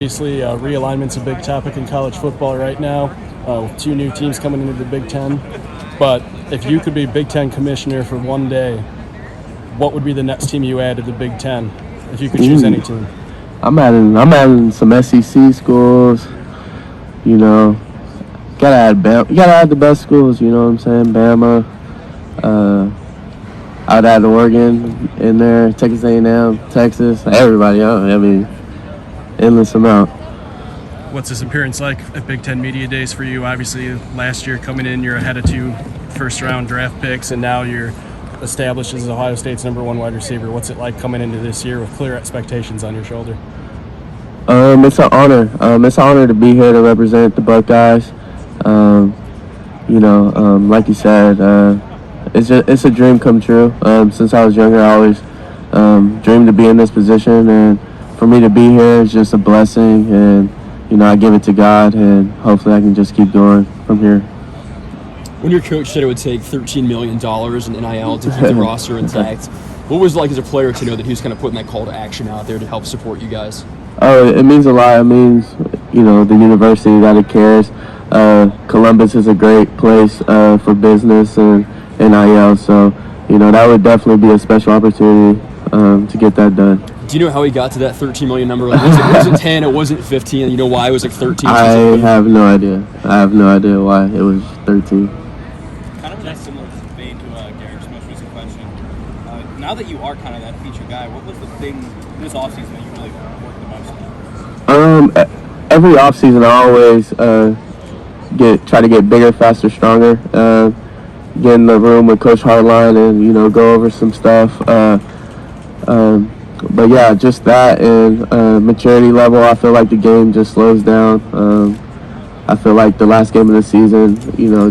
Obviously, realignment's a big topic in college football right now, with 2 new teams coming into the Big Ten. But if you could be Big Ten commissioner for one day, what would be the next team you add to the Big Ten if you could choose any team? I'm adding some SEC schools. You know, gotta add the best schools. You know what I'm saying? Bama. I'd add Oregon in there, Texas A&M, Texas, everybody. I mean, endless amount. What's this appearance like at Big Ten Media Days for you? Obviously, last year coming in, you're ahead of 2 first-round draft picks, and now you're established as Ohio State's #1 wide receiver. What's it like coming into this year with clear expectations on your shoulder? It's an honor. It's an honor to be here to represent the Buckeyes. Like you said, it's a dream come true. Since I was younger, I always dreamed to be in this position, and for me to be here is just a blessing. And I give it to God, and hopefully I can just keep going from here. When your coach said it would take $13 million in NIL to keep the roster intact, what was it like as a player to know that he was kind of putting that call to action out there to help support you guys? Oh, it means a lot. It means, the university that it cares. Columbus is a great place for business and NIL, so, that would definitely be a special opportunity to get that done. Do you know how he got to that 13 million number? Like, was it 10? It wasn't 15. You know why it was like 13? I have no idea. I have no idea why it was 13. Kind of in a similar vein to Jaxon Smith's recent question. Now that you are kind of that feature guy, what was the thing this offseason that you really worked the most on? Every offseason I always try to get bigger, faster, stronger. Get in the room with Coach Hardline and go over some stuff. But yeah, just that and maturity level. I feel like the game just slows down. I feel like the last game of the season,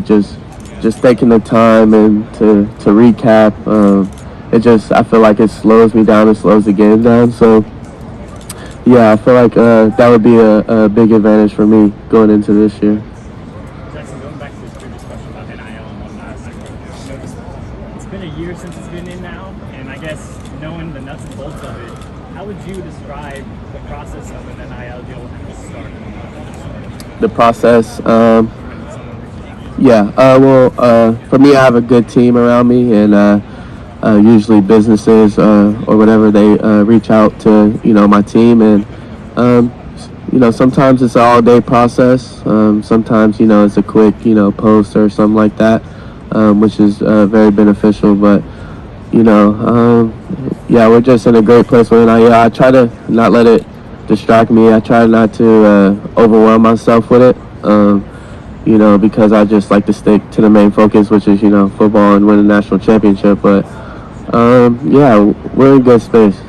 just taking the time and to recap. I feel like it slows me down. It slows the game down. So yeah, I feel like that would be a big advantage for me going into this year. Jaxon, going back to this previous question about NIL and whatnot, it's been a year since it's been in now, and I guess knowing the nuts and bolts of it, how would you describe the process of an NIL deal when it started? The process, for me, I have a good team around me, and usually businesses or whatever, they reach out to my team, and sometimes it's an all-day process. Sometimes it's a quick post or something like that, which is very beneficial. But we're just in a great place with NIL. I try to not let it distract me. I try not to overwhelm myself with it. Because I just like to stick to the main focus, which is football and win a national championship. But we're in good space. You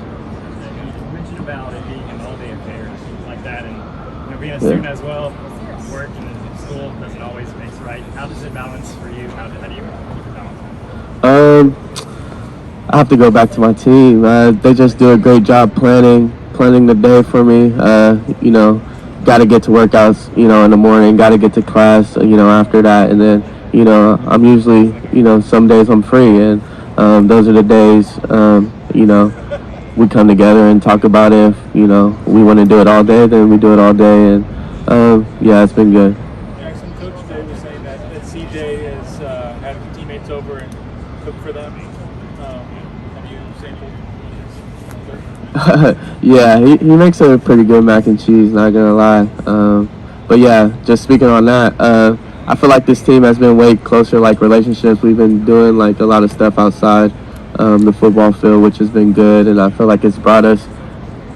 mentioned about it being an all-day affair like that, and being a student as well, work and school doesn't always mix right. How does it balance for you? How do you keep it balanced? I have to go back to my team. They just do a great job planning the day for me. Got to get to workouts, in the morning. Got to get to class, after that, and then, I'm usually, some days I'm free, and those are the days, we come together and talk about it. If, we want to do it all day, then we do it all day, and it's been good. Jaxon, Coach Jay was saying that CJ has had teammates over and cooked for them. Have you sampled? Yeah, he makes a pretty good mac and cheese, not gonna lie. But yeah, just speaking on that, I feel like this team has been way closer, like relationships. We've been doing like a lot of stuff outside the football field, which has been good, and I feel like it's brought us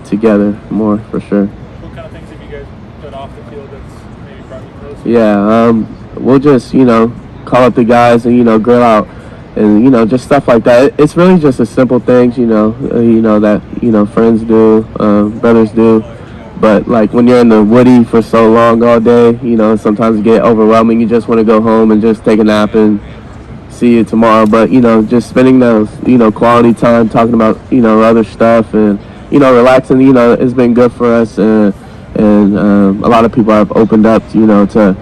together more for sure. What kind of things have you guys done off the field that's maybe brought you closer? Yeah, we'll just call up the guys and grill out. And just stuff like that. It's really just a simple things, that friends do, brothers do. But like when you're in the woody for so long all day, sometimes it get overwhelming. You just want to go home and just take a nap and see you tomorrow. But just spending those quality time talking about other stuff and relaxing. It's been good for us, and a lot of people have opened up to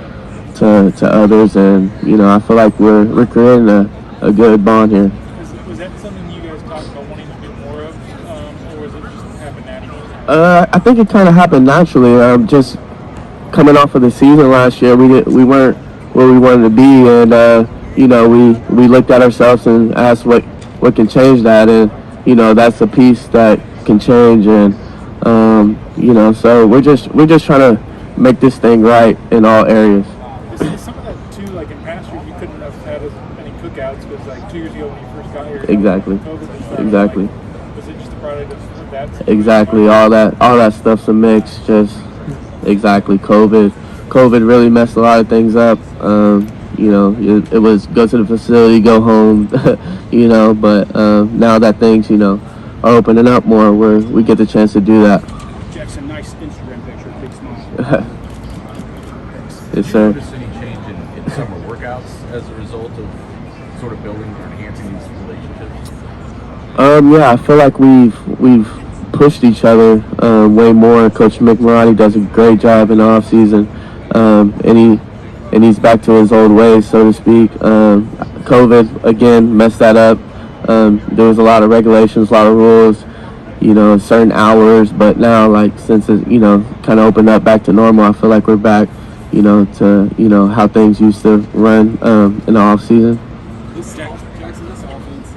others, and I feel like we're creating a good bond here. Was that something you guys talked about wanting to do more of, or was it just happen naturally? I think it kind of happened naturally. Just coming off of the season last year, we weren't where we wanted to be, and we looked at ourselves and asked what can change that, and that's a piece that can change, and so we're just trying to make this thing right in all areas. Is some of that too, like in past years, you couldn't have had as many cookouts because like 2 years ago when you first got here, Exactly. COVID and stuff, Exactly. like, was it just a product of that? Exactly. All that stuff's a mix. Just exactly. COVID really messed a lot of things up. It was go to the facility, go home, but now that things, are opening up more, where we get the chance to do that. Jaxon, nice Instagram picture, big smile. Yes, sir. Did you notice any change in summer workouts as a result of sort of building or enhancing these relationships? Yeah, I feel like we've pushed each other way more. Coach McMurray does a great job in the off season, and he's back to his old ways, so to speak. COVID again messed that up. There was a lot of regulations, a lot of rules, certain hours. But now, like since it kind of opened up back to normal, I feel like we're back, to how things used to run in the off season. Jaxon, this offense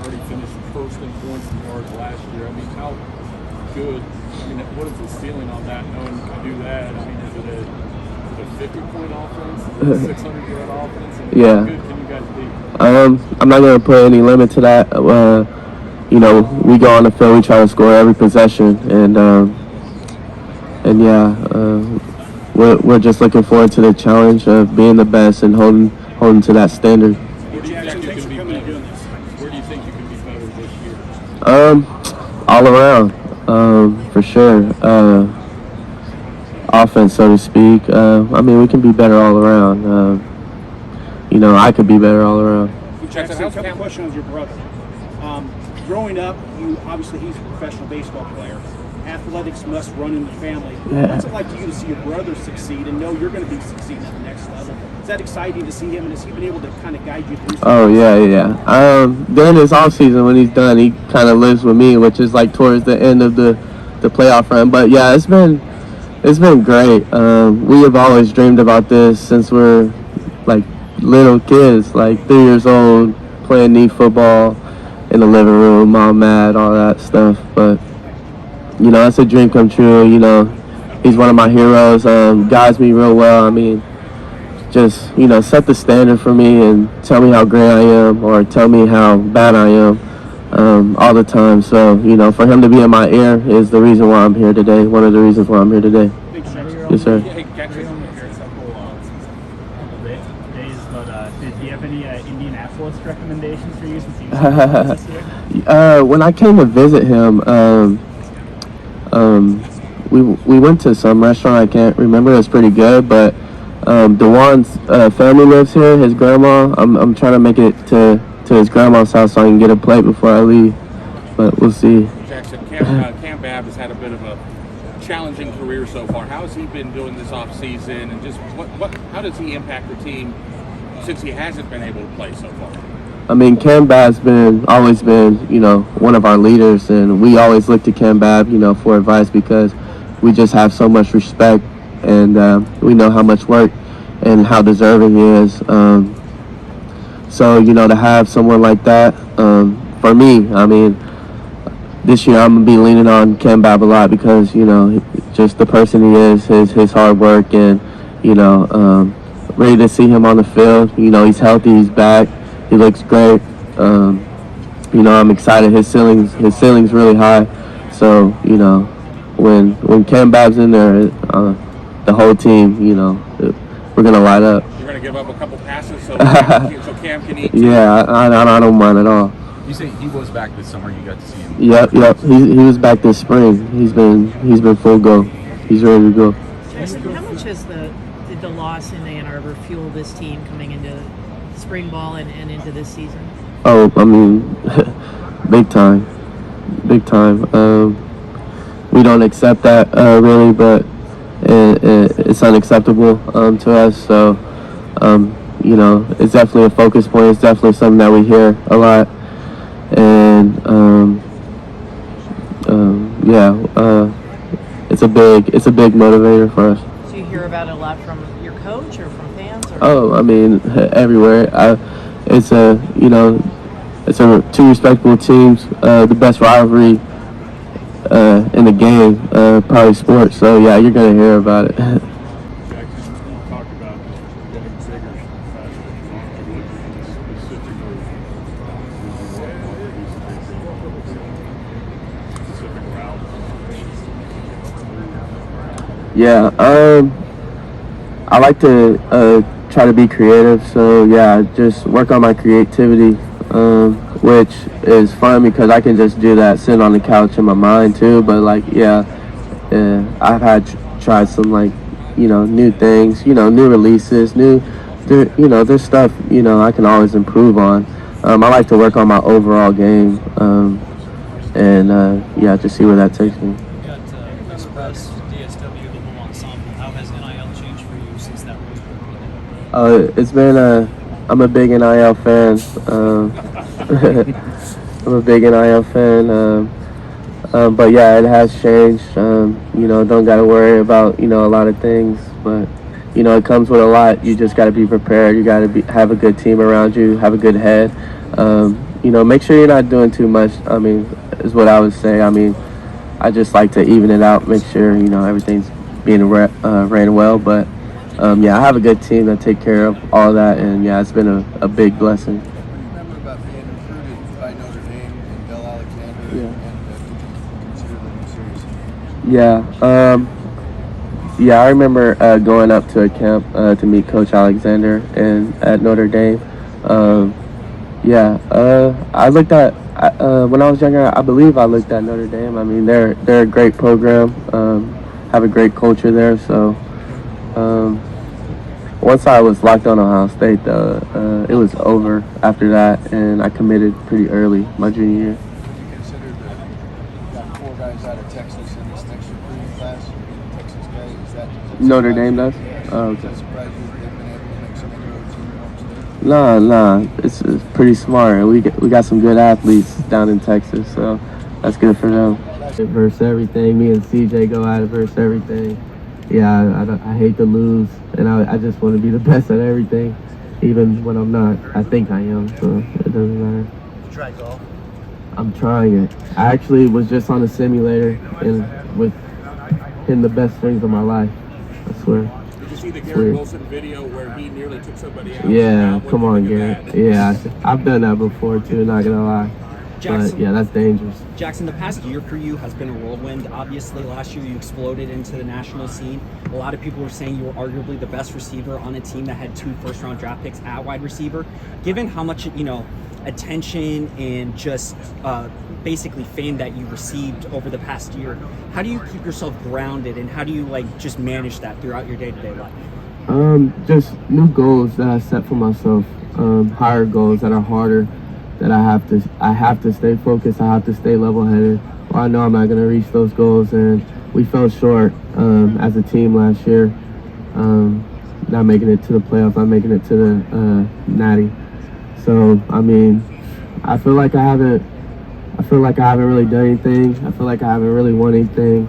already finished first in points and yards last year. I mean, how good? I mean, what is the ceiling on that? Knowing you can do that. I mean, is it a 50-point offense? Is it a 600-yard offense? And Yeah. How good can you guys be? I'm not gonna put any limit to that. We go on the field, we try to score every possession, and we're just looking forward to the challenge of being the best and holding to that standard. Where do you think you can be better? Where do you think you can be better this year? All around, for sure. Offense, so to speak. We can be better all around. I could be better all around. Jaxon, a couple questions on your brother. Growing up, he's a professional baseball player. Athletics must run in the family. Yeah. What's it like to you to see your brother succeed and know you're going to be succeeding at the next level? Is that exciting to see him, and has he been able to kind of guide you through? Oh yeah. During his off season, when he's done, he kind of lives with me, which is like towards the end of the playoff run. But yeah, it's been great. We have always dreamed about this since we're like little kids, like 3 years old, playing knee football in the living room, mom mad, all that stuff. But it's a dream come true. He's one of my heroes. Guides me real well. I mean, just set the standard for me and tell me how great I am or tell me how bad I am all the time. So for him to be in my ear is the reason why I'm here today. One of the reasons why I'm here today. Yes, sir. Days, but do you have any Indianapolis recommendations for you since you this year? When I came to visit him, we went to some restaurant. I can't remember. It was pretty good, but DeJuan's family lives here. His grandma. I'm trying to make it to his grandma's house so I can get a plate before I leave. But we'll see. Jaxon, Cam Babb has had a bit of a challenging career so far. How has he been doing this off season, and just how does he impact the team since he hasn't been able to play so far? I mean, Cam Babb's always been, one of our leaders, and we always look to Cam Babb, for advice because we just have so much respect, and we know how much work and how deserving he is. So, to have someone like that, for me, I mean, this year I'm gonna be leaning on Cam Babb a lot because just the person he is, his hard work, and ready to see him on the field. He's healthy, he's back, he looks great. I'm excited. His ceiling's really high. So when Cam Babb's in there, the whole team, we're gonna light up. You're gonna give up a couple passes so Cam can eat. Yeah, I don't mind at all. You say he was back this summer. You got to see him. Yep. He was back this spring. He's been full go. He's ready to go. Jaxon, how much has did the loss in Ann Arbor fuel this team coming into spring ball and into this season? Oh, I mean, big time. We don't accept that really, but it's unacceptable to us. So, it's definitely a focus point. It's definitely something that we hear a lot. And it's a big motivator for us. Do you hear about it a lot from your coach or from fans? Or? Oh, I mean, everywhere. It's two respectable teams. The best rivalry in the game, probably sports. So yeah, you're gonna hear about it. Jackson, you talked about getting bigger specifically. Specific route. Yeah, I like to try to be creative. So yeah, just work on my creativity, which is fun because I can just do that sitting on the couch in my mind too. But like, I've had tried some new things, new releases, there's stuff I can always improve on. I like to work on my overall game, and just see where that takes me. Express DSW, the whole ensemble. How has NIL changed for you since that was? It's been I'm a big NIL fan. I'm a big NIL fan. But yeah, it has changed. Don't got to worry about a lot of things, but it comes with a lot. You just got to be prepared. You got to have a good team around you, have a good head. Make sure you're not doing too much. I mean, is what I would say. I mean, I just like to even it out, make sure everything's being ran well. But I have a good team that take care of all that, and it's been a big blessing. What do you remember about being recruited by Notre Dame and Bill Alexander, and consider them serious? I remember going up to a camp to meet Coach Alexander at Notre Dame. I looked at when I was younger. I believe I looked at Notre Dame. I mean, they're a great program, have a great culture there. So once I was locked on Ohio State, it was over after that, and I committed pretty early my junior year. Would you consider you got 4 guys out of Texas in this next recruiting class? Texas guys, is that Notre Dame does? Oh, okay. Does that surprise you that they've been able to make some inroads in your home state? Nah, it's pretty smart. We got some good athletes down in Texas, so that's good for them. Versus everything, me and CJ go at it versus everything. Yeah, I hate to lose, and I just want to be the best at everything, even when I'm not. I think I am, so it doesn't matter. You try golf? I'm trying it. I actually was just on a simulator and with hitting the best swings of my life. I swear. Did you see the Garrett Wilson video where he nearly took somebody out? Yeah, come on, Garrett. Yeah, I've done that before too, not gonna lie. Jaxon, but yeah, that's dangerous. Jaxon, the past year for you has been a whirlwind. Obviously, last year you exploded into the national scene. A lot of people were saying you were arguably the best receiver on a team that had 2 first-round draft picks at wide receiver. Given how much, attention and just basically fame that you received over the past year, how do you keep yourself grounded, and how do you just manage that throughout your day-to-day life? Just new goals that I set for myself, higher goals that are harder, that I have to stay focused, I have to stay level-headed, or I know I'm not going to reach those goals. And we fell short as a team last year, not making it to the playoffs, not making it to the Natty. So I mean, I feel like I haven't really done anything. I feel like I haven't really won anything.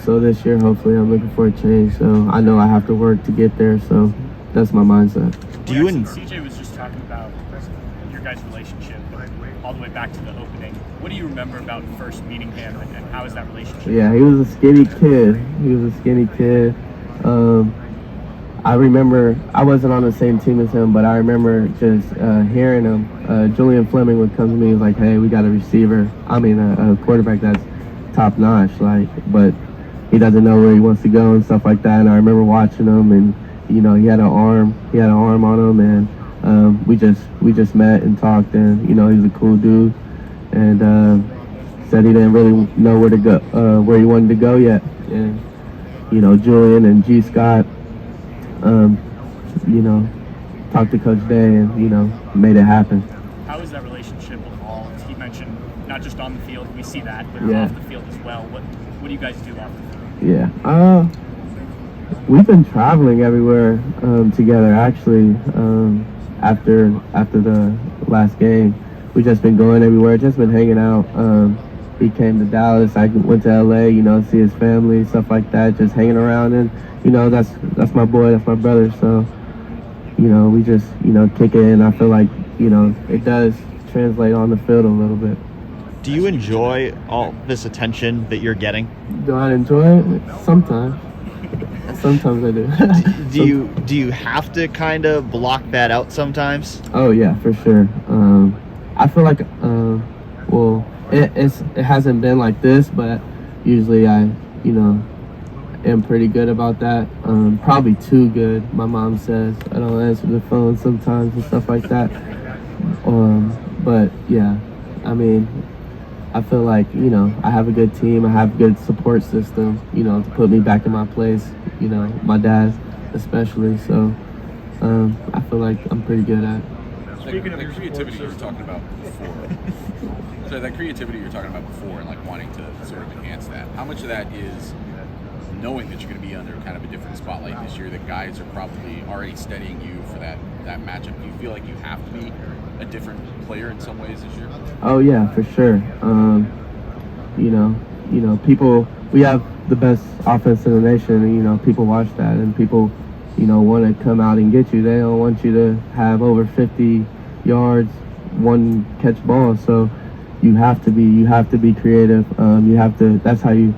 So this year, hopefully, I'm looking for a change. So I know I have to work to get there. So that's my mindset. Do you and CJ was just talking about your guys' relationship, all the way back to the opening. What do you remember about first meeting him, and how is that relationship? Yeah, he was a skinny kid. I remember I wasn't on the same team as him, but I remember just hearing him. Julian Fleming would come to me and was like, "Hey, we got a receiver. I mean, a quarterback that's top notch, but he doesn't know where he wants to go and stuff like that." And I remember watching him, and he had an arm on him, and we just met and talked, and he was a cool dude, and said he didn't really know where to go, where he wanted to go yet. And Julian and G. Scott, talked to Coach Day, and made it happen. How has that relationship evolved? He mentioned not just on the field, we see that, but Yeah. off the field as well. What do you guys do off the field? Yeah. We've been traveling everywhere together. Actually, after the last game, we've just been going everywhere. Just been hanging out. he came to Dallas. I went to LA, see his family, stuff like that, just hanging around. And, that's my boy, that's my brother. So, we just, kick it in. I feel like, it does translate on the field a little bit. Do you enjoy all this attention that you're getting? Do I enjoy it? Sometimes. Sometimes I do. Do you have to kind of block that out sometimes? Oh yeah, for sure. I feel like it hasn't been like this, but usually I am pretty good about that. Probably too good. My mom says I don't answer the phone sometimes and stuff like that. But yeah, I mean, I feel like I have a good team. I have a good support system. To put me back in my place. My dad especially. So I feel like I'm pretty good at it. Speaking of the creativity you were talking about before, so that creativity you were talking about before, and like wanting to sort of enhance that. How much of that is knowing that you're going to be under kind of a different spotlight this year? That guys are probably already studying you for that matchup. Do you feel like you have to be a different player in some ways this year? Oh yeah, for sure. People. We have the best offense in the nation, and people watch that, and people, want to come out and get you. They don't want you to have over 50 yards, one catch ball. So you have to be creative. You have to. That's how you.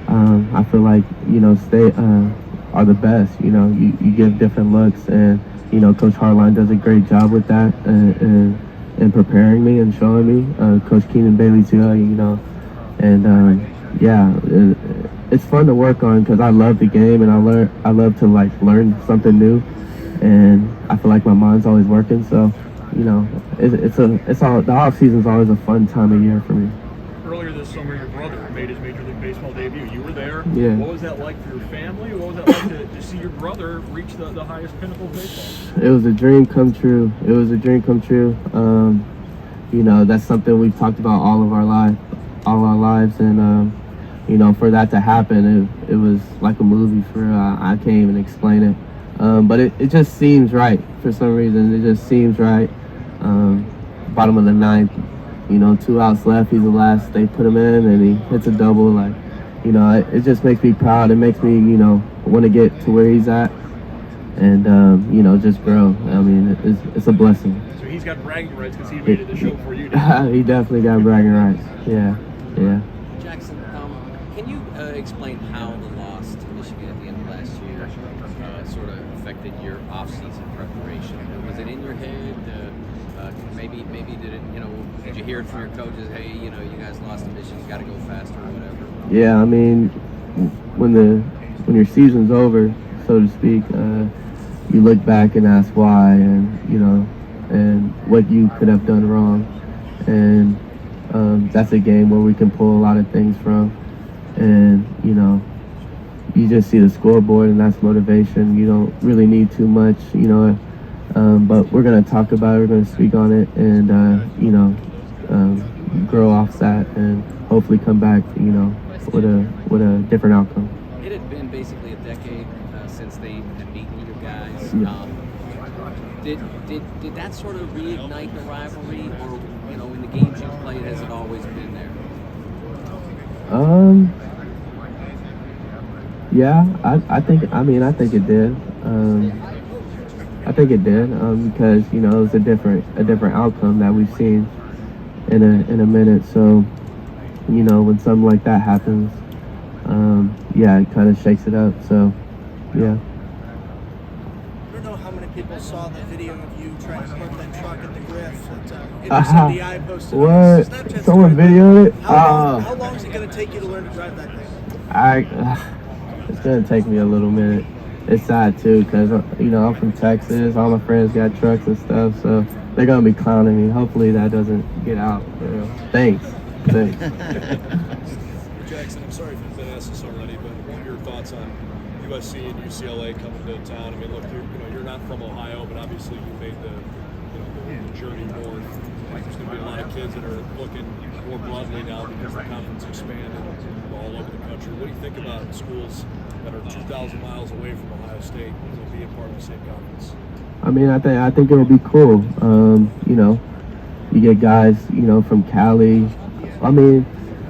I feel like stay are the best. You give different looks, and Coach Hartline does a great job with that, and preparing me and showing me. Coach Keenan Bailey too. And it's fun to work on because I love the game, and I love to learn something new, and I feel like my mind's always working. So the off season's always a fun time of year for me. Earlier this summer, your brother made his Major League Baseball debut. You were there. Yeah. What was that like for your family? What was that like to see your brother reach the highest pinnacle of baseball? It was a dream come true. That's something we've talked about all our lives, and for that to happen, it was like a movie. I can't even explain it, but it just seems right for some reason. It just seems right. Bottom of the ninth, 2 outs left. He's the last. They put him in, and he hits a double. It just makes me proud. It makes me, want to get to where he's at, and just grow. I mean, it's a blessing. So he's got bragging rights because he made it the show before you did. He definitely got bragging rights. Yeah. Jaxon, can you explain how the loss to Michigan at the end of last year sort of affected your off-season preparation? Was it in your head? Maybe did it? Did you hear it from your coaches? Hey, you guys lost to Michigan, you got to go faster or whatever. Yeah, I mean, when your season's over, so to speak, you look back and ask why, and what you could have done wrong, and that's a game where we can pull a lot of things from, and you just see the scoreboard, and that's motivation. You don't really need too much, but we're gonna talk about it, we're gonna speak on it, and grow off that, and hopefully come back, with a different outcome. It had been basically a decade since they had beaten you guys. Yeah. Did that sort of reignite the rivalry, or in the games you've played, has it always been there? Yeah, I think it did. I think it did because it was a different outcome that we've seen in a minute. So when something like that happens, it kind of shakes it up. So yeah. I don't know how many people saw the video of you trying to put that truck at the Griff that the eye posted. What? Someone videoed it? How long is it going to take you to learn to drive that thing? It's going to take me a little minute. It's sad too because I'm from Texas. All my friends got trucks and stuff, so they're going to be clowning me. Hopefully that doesn't get out. Thanks. Jaxon, I'm sorry if you've been asked this already, but what are your thoughts on USC and UCLA coming to town? I mean, look, you're not from Ohio, but obviously you made the journey north. There's going to be a lot of kids that are looking more broadly now because the conference expanded all over the country. What do you think about schools that are 2,000 miles away from Ohio State being part of the same conference? I mean, I think it would be cool. You get guys, from Cali. I mean,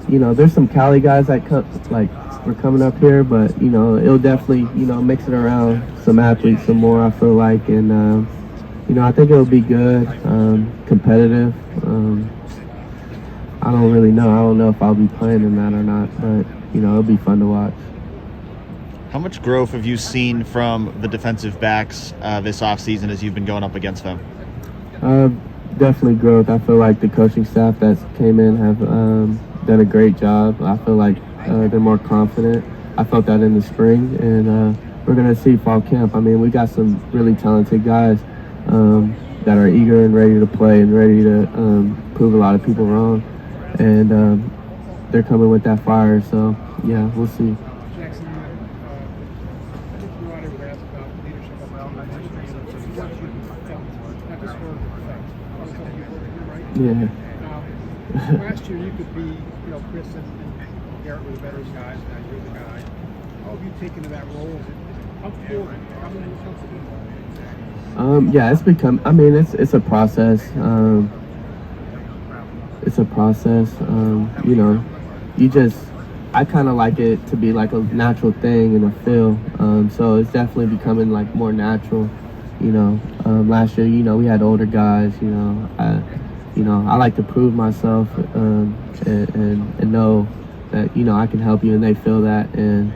there's some Cali guys that we're coming up here, but it'll definitely mix it around some athletes some more. I feel like, and I think it'll be good, competitive. I don't really know. I don't know if I'll be playing in that or not, but it'll be fun to watch. How much growth have you seen from the defensive backs this offseason as you've been going up against them? Definitely growth. I feel like the coaching staff that came in have done a great job. I feel like they're more confident. I felt that in the spring, and we're going to see fall camp. I mean, we got some really talented guys that are eager and ready to play and ready to prove a lot of people wrong. And they're coming with that fire. So, yeah, we'll see. Jaxon, I think you wanted to ask about leadership of what you felt, not just for effect. I was telling you over here, right? Yeah. Last year you could be, Chris and Garrett were the better guys, now you're the guy. How have you taken to that role? Is it comfortable? How many comfortable? Yeah, it's become, it's a process. It's a process. I kind of like it to be like a natural thing and a feel. So it's definitely becoming like more natural. Last year, we had older guys. I like to prove myself and know that I can help you, and they feel that, and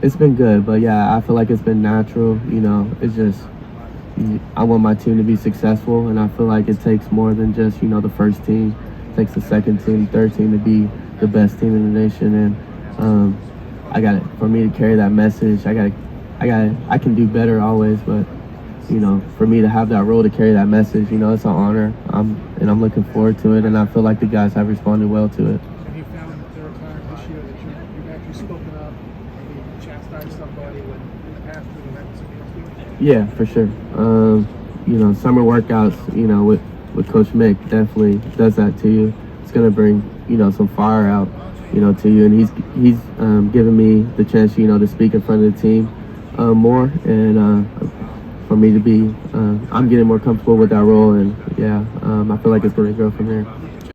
it's been good. But yeah, I feel like it's been natural. It's just I want my team to be successful, and I feel like it takes more than just the first team. It takes the second team, third team to be the best team in the nation, and for me to carry that message, I can do better always, but for me to have that role to carry that message, it's an honor. I'm looking forward to it, and I feel like the guys have responded well to it. Have you found there are times this year that you've actually spoken up, maybe chastised somebody when in the past you haven't seen you? Yeah, for sure. Summer workouts, with Coach Mick definitely does that to you. It's gonna bring, some fire out, to you, and he's given me the chance, to speak in front of the team more, and for me to be, I'm getting more comfortable with that role, and yeah, I feel like it's gonna grow from here.